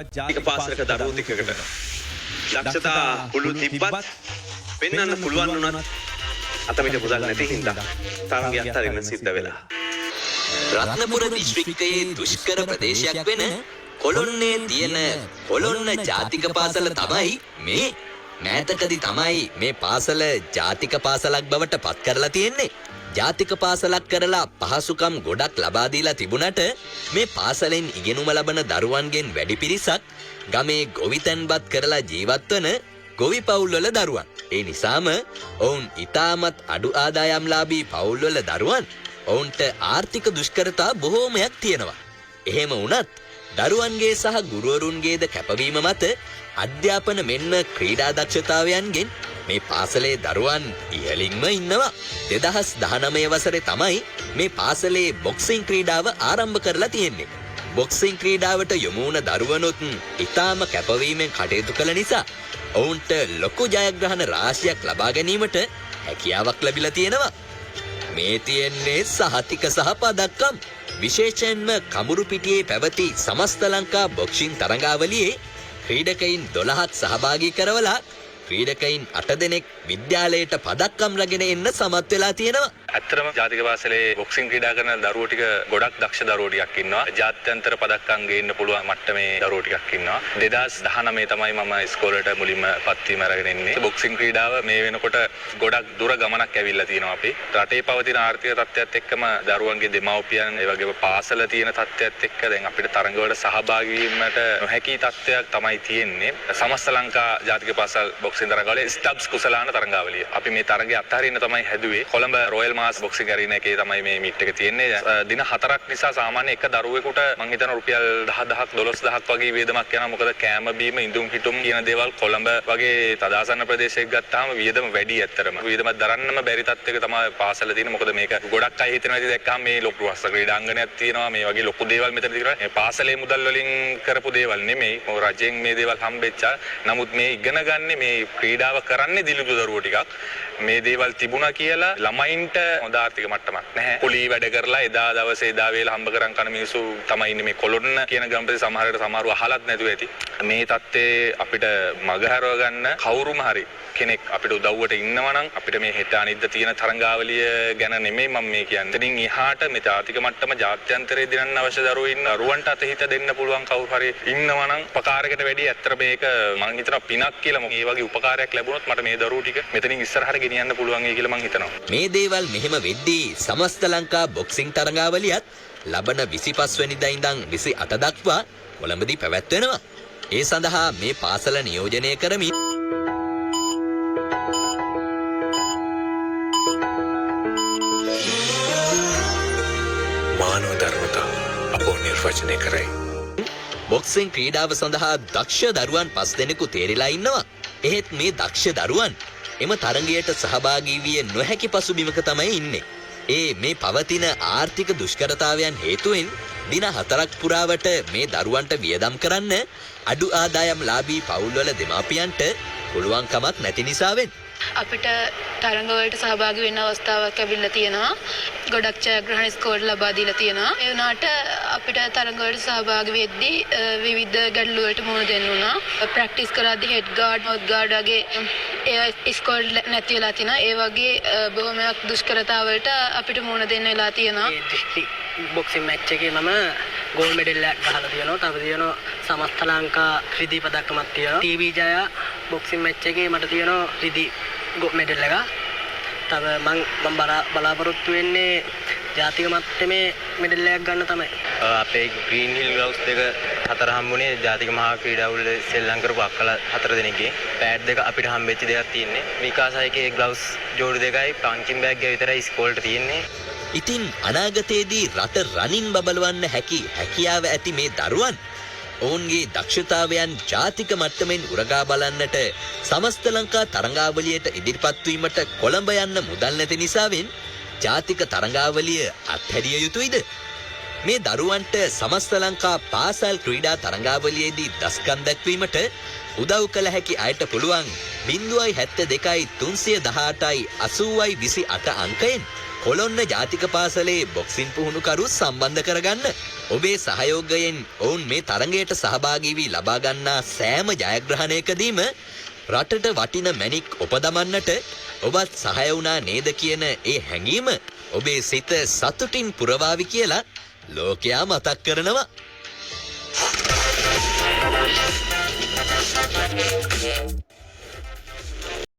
ජාතික පාසලක දරුවෝ ටිකකට දක්ෂතා පුළු තිබ්බත් පෙන්වන්න පුළුවන් වුණත් අතමිට මුදල් නැති හින්දා තරගයක් අතරින් සිද්ධ වෙලා. රත්නපුර දිස්ත්‍රික්කයේ දුෂ්කර ප්‍රදේශයක් වෙන කොළොන්නේ තියෙන කොළොන්න ජාතික පාසල තමයි මේ මෑතකදී තමයි මේ පාසල ජාතික පාසලක් බවට පත් කරලා තියෙන්නේ. ජාතික පාසලක් කරලා පහසුකම් ගොඩක් ලබා දීලා තිබුණට මේ පාසලෙන් ඉගෙනුම ලබන දරුවන්ගෙන් වැඩි පිරිසක් ගමේ ගොවිතැන්පත් කරලා ජීවත් වන ගොවි පවුල්වල දරුවන්. ඒ නිසාම ඔවුන් ඊටමත් අඩු ආදායම්ලාභී පවුල්වල දරුවන් ඔවුන්ට ආර්ථික දුෂ්කරතා බොහෝමයක් තියෙනවා. එහෙම වුණත් දරුවන්ගේ සහ ගුරුවරුන්ගේද කැපවීම මත අධ්‍යාපන මෙන්ම ක්‍රීඩා දක්ෂතාවයන්ගෙන් මේ පාසලේ දරුවන් ඉහළින්ම ඉන්නවා. 2019 වසරේ තමයි මේ පාසලේ බොක්සිං ක්‍රීඩාව ආරම්භ කරලා තියෙන්නේ. බොක්සිං ක්‍රීඩාවට යොමු වුණ දරුවනොත් ඉතාම කැපවීමෙන් කටයුතු කළ නිසා ඔවුන්ට ලොකු ජයග්‍රහණ රාශියක් ලබා ගැනීමට හැකියාවක් ලැබිලා තියෙනවා. මේ තියෙන්නේ සහතික සහ පදක්කම්. විශේෂයෙන්ම කඹුරුපිටියේ පැවති සමස්ත ලංකා බොක්සිං තරඟාවලියේ ක්‍රීඩකයින් 12ක් සහභාගී කරවලා ක්‍රීඩකයින් 8 දෙනෙක් විද්‍යාලයට පදක්කම් රැගෙන එන්න සමත් වෙලා තියෙනවා. ඇත්තටම ජාතික පාසලේ බොක්සිං ක්‍රීඩා කරන දරුවෝ ටික ගොඩක් දක්ෂ දරුවෝ ටිකක් ඉන්නවා. ජාත්‍යන්තර පදක්කම් ගේන්න පුළුවන් මට්ටමේ දරුවෝ ටිකක් ඉන්නවා. 2019 තමයි මම ඉස්කෝලේට මුලින්ම පත්වීම අරගෙන ඉන්නේ. බොක්සිං ක්‍රීඩාව මේ වෙනකොට ගොඩක් දුර ගමනක් ඇවිල්ලා තියෙනවා අපි. රටේ පවතින ආර්ථික තත්ත්වයත් එක්කම දරුවන්ගේ දෙමව්පියන් ඒ වගේම පාසල තියෙන තත්ත්වයත් එක්ක දැන් අපිට තරඟවල සහභාගී වීමට නොහැකි තත්ත්වයක් තමයි තියෙන්නේ. සමස්ත ලංකා ජාතික පාසල් බොක්සිං තරඟාවලියේ ස්ටබ්ස් කුසලාන තරඟාවලිය. අපි මේ තරඟය අත්හරින්න තමයි හැදුවේ. කොළඹ රොයල් මාස් බොක්සිං ඇරීනා එකේ තමයි මේ මීට් එක තියෙන්නේ. දින 4ක් නිසා සාමාන්‍ය එක දරුවෙකුට මං හිතන රුපියල් 10000ක් 12000ක් වගේ වියදමක් යනවා. මොකද කෑම බීම ඉඳුම් හිටුම් කියන දේවල් කොළඹ වගේ තදාසන්න ප්‍රදේශයක ගත්තාම වියදම වැඩි ඇත්තරම. වියදම දරන්නම බැරි තත්ත්වයක තමයි පාසල තියෙන්නේ. මොකද මේක ගොඩක් අය හිතනවා ඉතින් දැක්කම මේ ලොකු වස්ස ක්‍රීඩාංගණයක් තියෙනවා. මේ වගේ ලොකු දේවල් මෙතන තියෙනවා. මේ පාසලේ මුදල් වලින් කරපු දේවල් නෙමෙයි. මොකද රජයෙන් මේ දේවල් හම්බෙච්චා. නමුත් මේ ඉගෙන ගන්න මේ ක්‍රීඩාව කරන්නේ දිලිඳු දරුවෝ ටිකක්. මේ දේවල් තිබුණා කියලා ළමයින්ට හොඳ ආර්ථික මට්ටමක් නැහැ. කුලී වැඩ කරලා එදා දවසේ එදා වේල හම්බ කරන් කන මිනිස්සු තමයි ඉන්නේ මේ කොළොන්න කියන ගම්පදේ සමහරකට සමහරව අහලත් නැතුව ඇති. මේ தත්ත්වේ අපිට මගහරව ගන්න කවුරුම හරි කෙනෙක් අපිට උදව්වට ඉන්නවා නම් අපිට මේ හෙට අනිද්ද තියෙන තරඟාවලිය ගැන නෙමෙයි මම මේ කියන්නේ. එතනින් එහාට මේ ජාතික මට්ටම ජාත්‍යන්තරයේ දිනන්න අවශ්‍ය දරුවෝ ඉන්න දරුවන්ට අතහිත දෙන්න පුළුවන් කවුරු හරි ඉන්නවා නම් උපකාරයකට වැඩි ඇත්තට මේක මම හිතනවා පිනක් කියලා. මේ වගේ උපකාරයක් ලැබුණොත් මට මේ දරුවෝ ටික මෙතනින් ඉස්සරහට ගෙනියන්න පුළුවන් වෙයි කියලා මම හිතනවා. මේ දේවල් මෙහෙම වෙද්දී සමස්ත ලංකා බොක්සිං තරඟාවලියත් ලබන 25 වෙනිදා ඉඳන් 28 දක්වා කොළඹදී පැවැත්වෙනවා. ඒ සඳහා මේ පාසල නියෝජනය කරමින් මානව ධර්මතා අපෝ නිර්වචනය කරයි. බොක්සිං ක්‍රීඩාව සඳහා දක්ෂ දරුවන් 5 දෙනෙකු තේරිලා ඉන්නවා. එහෙත් මේ දක්ෂ දරුවන් එම තරගයට සහභාගී විය නොහැකි පසුබිමක තමයි ඉන්නේ. මේ පවතින ආර්ථික දුෂ්කරතාවයන් හේතුවෙන් දින 4ක් පුරාවට මේ දරුවන්ට වියදම් කරන්න අඩු ආදායම් ලාභී පවුල්වල දෙමාපියන්ට පුළුවන් කමක් නැති නිසාවෙන් අපිට තරඟවලට සහභාගී වෙන්න අවස්ථාවක් ලැබිලා තියෙනවා. ගොඩක් ජයග්‍රහණ ස්කෝර් ලබා දීලා තියෙනවා. ඒ වුණාට අපිට තරඟවලට සහභාගී වෙද්දී විවිධ ගැටලු වලට මුහුණ දෙන්න වුණා. ප්‍රැක්ටිස් කරද්දී හෙඩ් ගාඩ්, මවුත් ගාඩ් වගේ ඒ ස්කෝර් නැති වෙලා තිනවා. ඒ වගේ බොහොමයක් දුෂ්කරතාවලට අපිට මුහුණ දෙන්න වෙලා තියෙනවා. බොක්සිං මැච් එකේ මම ගෝල්ඩ් මෙඩල් එකක් ගහලා තියෙනවා. තව තියෙනවා සමස්ත ලංකා රිදී පදක්කමක් තියෙනවා. ටීවී ජය බොක්සිං මැච් එකේ මට තියෙනවා රිදී මෙඩල් එක. තව මම බලාපොරොත්තු වෙන්නේ ජාතික මට්ටමේ මෙඩල් එකක් ගන්න තමයි. අපේ ග්‍රීන් හිල් ග්ලව්ස් දෙක 4 හම්බුනේ ජාතික මහා ක්‍රීඩාවල සෙල්ලම් කරපු අක්කලා 4 දෙනෙක්ගේ. පෑඩ් දෙක අපිට හම්බෙච්ච දෙයක් තියෙන්නේ. විකාසයිකේ ග්ලව්ස් ජෝඩු දෙකයි පංචින් බෑග් එක විතරයි ඉස්කෝලේට තියෙන්නේ. ඉතින් අනාගතයේදී රට රනින් බබලවන්න හැකියාව ඇති මේ දරුවන් ඔවුන්ගේ දක්ෂතාවයන් ජාතික මට්ටමින් උරගා බලන්නට සමස්ත ලංකා තරඟාවලියට ඉදිරිපත් වීමට කොළඹ යන්න මුදල් නැති නිසාවෙන් ජාතික තරඟාවලිය අත්හැරිය යුතුයිද? මේ දරුවන්ට සමස්ත ලංකා පාසල් ක්‍රීඩා තරඟාවලියේදී දස්කම් දැක්වීමට උදව් කළ හැකි අයට පුළුවන් 0.72 318 80 28 අංකයෙන් කොළොන්න ජාතික පාසලේ බොක්සින් පුහුණුකරු සම්බන්ධ කරගන්න. ඔබේ සහයෝගයෙන් ඔවුන් මේ තරඟයට සහභාගී වී ලබා ගන්නා සෑම ජයග්‍රහණයකදීම රටට වටින මැණික් උපදමන්නට ඔබත් සහාය වුණා නේද කියන ඒ හැඟීම ඔබේ සිත සතුටින් පුරවාවි කියලා ලෝකයා මතක් කරනවා.